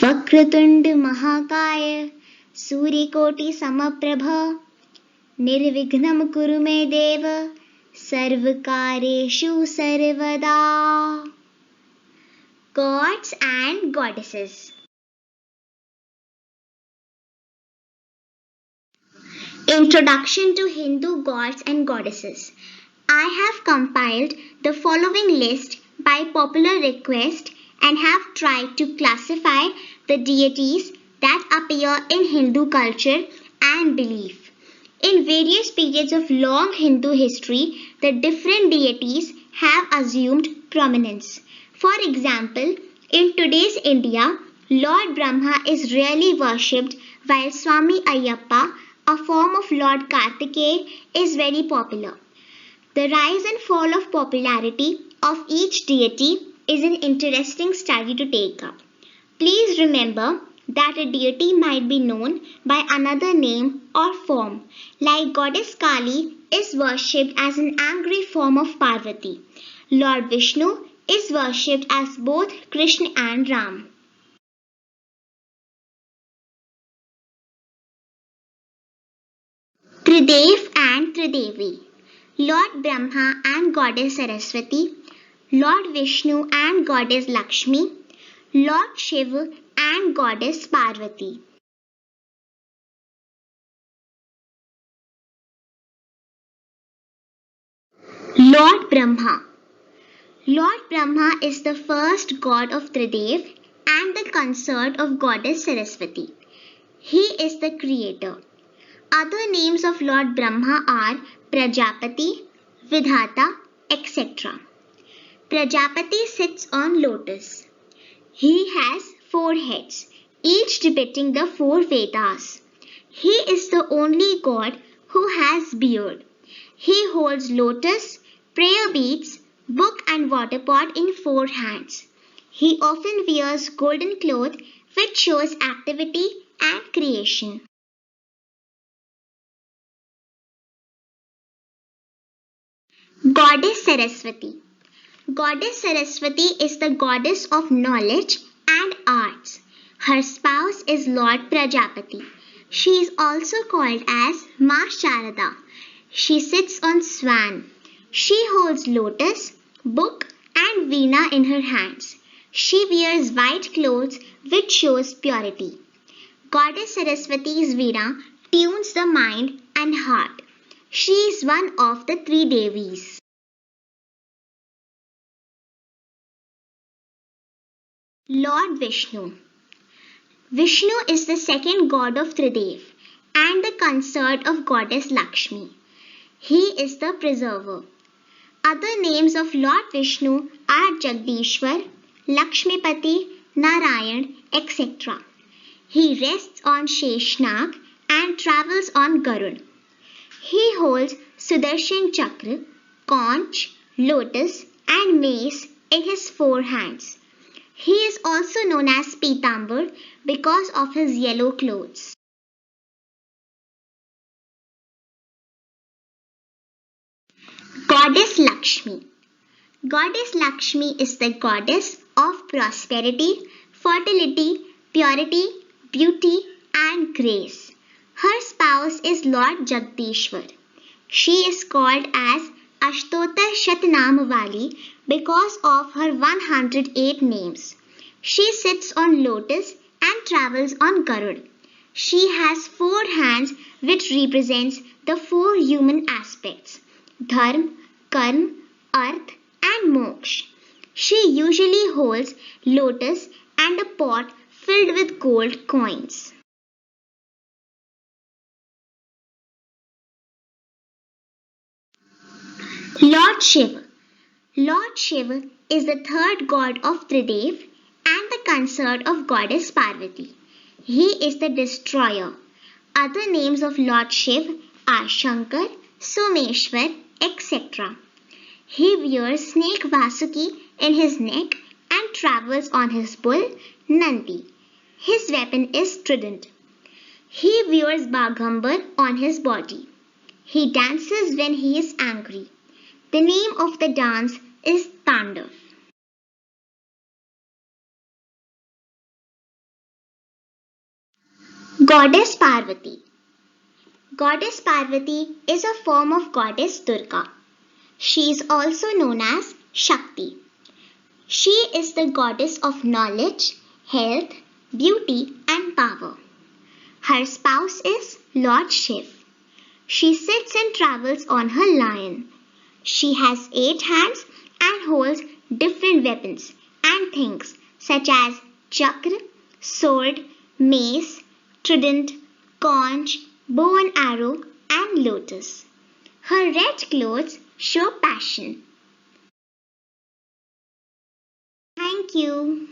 वक्रतुंड महाकाय सूर्यकोटि समप्रभ निर्विघ्नं कुरु मे देव सर्वकार्येषु सर्वदा. Gods and goddesses. Introduction to Hindu gods and goddesses. I have compiled the following list by popular request and have tried to classify the deities that appear in Hindu culture and belief. In various periods of long Hindu history, the different deities have assumed prominence. For example, in today's India, Lord Brahma is rarely worshipped while Swami Ayyappa, a form of Lord Kartikeya, is very popular. The rise and fall of popularity of each deity is an interesting study to take up. Please remember that a deity might be known by another name or form, like Goddess Kali is worshipped as an angry form of Parvati. Lord Vishnu is worshipped as both Krishna and Ram. Tridev and Tridevi. Lord Brahma and Goddess Saraswati, Lord Vishnu and Goddess Lakshmi, Lord Shiva and Goddess Parvati. Lord Brahma. Lord Brahma is the first god of Tridev and the consort of Goddess Saraswati. He is the creator. Other names of Lord Brahma are Prajapati, Vidhata, etc. Prajapati sits on lotus. He has 4 heads, each depicting the 4 Vedas. He is the only god who has beard. He holds lotus, prayer beads, book and water pot in 4 hands. He often wears golden cloth which shows activity and creation. Goddess Saraswati. Goddess Saraswati is the goddess of knowledge and arts. Her spouse is Lord Prajapati. She is also called as Ma Sharada. She sits on swan. She holds lotus, book and veena in her hands. She wears white clothes which shows purity. Goddess Saraswati's veena tunes the mind and heart. She is one of the 3 Devis. Lord Vishnu. Vishnu is the second god of Tridev and the consort of Goddess Lakshmi. He is the preserver. Other names of Lord Vishnu are Jagdishwar, Lakshmipati, Narayan, etc. He rests on Sheshnag and travels on Garud. He holds Sudarshan Chakra, conch, lotus and mace in his 4 hands. He is also known as Pitambar because of his yellow clothes. Goddess Lakshmi. Goddess Lakshmi is the goddess of prosperity, fertility, purity, beauty and grace. Her spouse is Lord Jagdishwar. She is called as Ashtottar Shatnamavali because of her 108 names. She sits on lotus and travels on Garud. She has 4 hands which represents the 4 human aspects: dharma, karma, arth and moksha. She usually holds lotus and a pot filled with gold coins. Lord Shiva. Lord Shiva is the 3rd god of Tridev and the consort of Goddess Parvati. He is the destroyer. Other names of Lord Shiva are Shankar, Someshwar, etc. He wears snake Vasuki in his neck and travels on his bull Nandi. His weapon is trident. He wears Baghambar on his body. He dances when he is angry. The name of the dance is Tandav. Goddess Parvati. Goddess Parvati is a form of Goddess Durga. She is also known as Shakti. She is the goddess of knowledge, health, beauty, and power. Her spouse is Lord Shiv. She sits and travels on her lion. She has 8 hands and holds different weapons and things such as chakra, sword, mace, trident, conch, bow and arrow, and lotus. Her red clothes show passion. Thank you.